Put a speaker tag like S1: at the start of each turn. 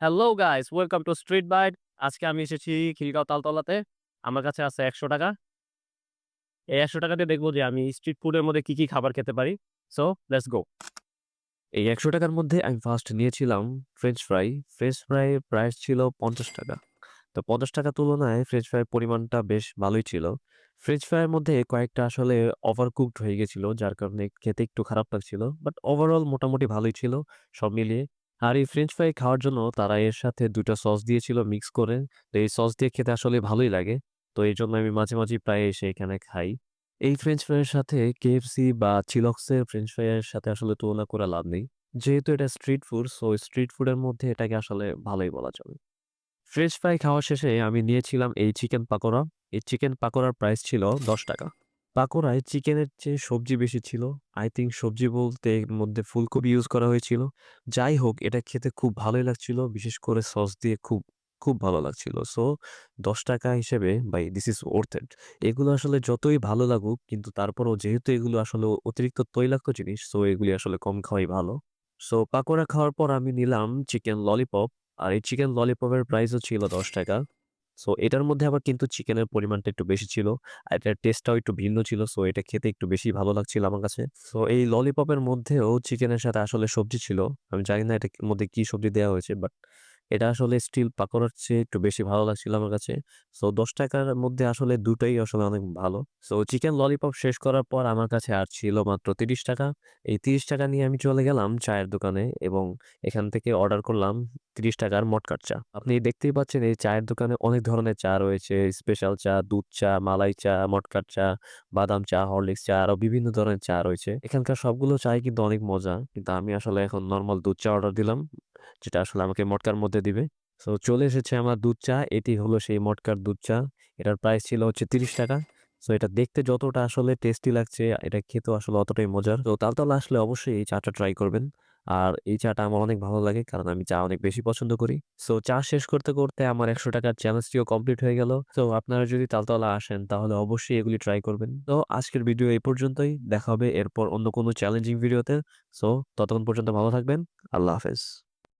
S1: Hello guys, welcome to street bite. আজকে আমি এসেছি খিলগাঁও তালতলাতে। আমার কাছে আছে ৳১০০। এই ৳১০০ দিয়ে দেখব যে আমি স্ট্রিট ফুডের মধ্যে কি খাবার খেতে পারি। So let's go.
S2: এই ৳১০০ র মধ্যে আমি ফার্স্ট নিয়েছিলাম ফ্রেঞ্চ ফ্রাই। ফ্রেঞ্চ ফ্রাইয়ের প্রাইস ছিল ৳৫০। তো ৳৫০ তুলনায় ফ্রেঞ্চ ফ্রাইয়ের পরিমাণটা বেশ ভালোই ছিল। ফ্রেঞ্চ ফ্রাইয়ের মধ্যে কয়েকটা আসলে ওভারকুকড হয়ে গেছিল, যার কারণে খেতে একটু খারাপ লাগছিল। বাট ওভারঅল মোটামুটি ভালোই ছিল সব মিলিয়ে। আর এই ফ্রেঞ্চ ফ্রাই খাওয়ার জন্য তারা এর সাথে ২ টা সস দিয়েছিল মিক্স করে। তো এই সস দিয়ে খেতে আসলে ভালোই লাগে। তো এজন্য আমি মাঝে, মাঝেই প্রায় এসে এখানে খাই। এই ফ্রেঞ্চ ফ্রাইয়ের সাথে KFC বা চিলক্সের ফ্রেঞ্চ ফ্রাইয়ের সাথে আসলে তুলনা করে লাভ নেই। যেহেতু এটা স্ট্রিট ফুড, সো স্ট্রিট ফুডের মধ্যে এটাকে আসলে ভালোই বলা চলে। ফ্রেঞ্চ ফ্রাই খাওয়া শেষে আমি নিয়েছিলাম এই চিকেন পাকোড়া। এই চিকেন পাকোড়ার প্রাইস ছিল ৳১০। পাকোড়ায় চিকেনের চেয়ে সবজি বেশি ছিল। I think সবজি বলতে এর মধ্যে ফুলকপি ইউজ করা হয়েছিল। যাই হোক, এটা খেতে খুব ভালোই লাগছিল। বিশেষ করে সস দিয়ে খুব ভালো লাগছিল। সো ৳১০ হিসেবে ভাই দিস ইস worth it। এগুলো আসলে যতই ভালো লাগুক, কিন্তু তারপরেও যেহেতু এগুলো আসলে অতিরিক্ত তৈলাক্ত জিনিস, সো এগুলি আসলে কম খাওয়াই ভালো। সো পাকোড়া খাওয়ার পর আমি নিলাম চিকেন ললিপপ। আর এই চিকেন ললিপপের প্রাইসও ছিল ৳১০। সো এটার মধ্যে আবার কিন্তু চিকেনের পরিমাণটা একটু বেশি ছিল। আর এটার টেস্টটাও একটু ভিন্ন ছিল। সো এটা খেতে একটু বেশি ভালো লাগছিল আমার কাছে। সো এই ললিপপের মধ্যেও চিকেনের সাথে আসলে সবজি ছিল। আমি জানি না এটার মধ্যে কি সবজি দেয়া হয়েছে, বাট এটা আসলে স্টিল পাকোড়ার চেয়ে একটু বেশি ভালো লাগছিল আমার কাছে। সো ৳১০ র মধ্যে আসলে দুটাই আসলে অনেক ভালো। সো চিকেন ললিপপ শেষ করার পর আমার কাছে আর ছিল মাত্র ৳৩০। এই ৳৩০ নিয়ে আমি চলে গেলাম চায়ের দোকানে এবং এখান থেকে অর্ডার করলাম ৳৩০ র মটকার চা। আপনি দেখতেই পাচ্ছেন এই চায়ের দোকানে অনেক ধরনের চা রয়েছে। স্পেশাল চা, দুধ চা, মালাই চা, মটকার চা, বাদাম চা, হরলিক্স চা, আরো বিভিন্ন ধরনের চা রয়েছে। এখানকার সবগুলো চাই কিন্তু অনেক মজা। কিন্তু আমি আসলে এখন নরমাল দুধ চা অর্ডার দিলাম, যেটা আসলে আমাকে মটকার মধ্যে দিবে। সো চলে এসেছে আমার দুধ চা। এটি হলো সেই মটকার দুধ চা। এটার প্রাইস ছিল হচ্ছে ৳৩০। সো এটা দেখতে যতটা আসলে টেস্টি লাগছে, এটা খেতেও আসলে অতটাই মজার। তো তালতলা আসলে অবশ্যই এই চাটা ট্রাই করবেন। আর এই চাটা আমার অনেক ভালো লাগে, কারণ আমি চা অনেক বেশি পছন্দ করি। সো চা শেষ করতে, করতে আমার ৳১০০ র চ্যালেঞ্জটিও কমপ্লিট হয়ে গেল। সো আপনারা যদি তালতলা আসেন তাহলে অবশ্যই এগুলি ট্রাই করবেন। তো আজকের ভিডিও এই পর্যন্তই। দেখা হবে এরপর অন্য কোনো চ্যালেঞ্জিং ভিডিওতে। সো ততক্ষণ পর্যন্ত ভালো থাকবেন। আল্লাহ হাফেজ।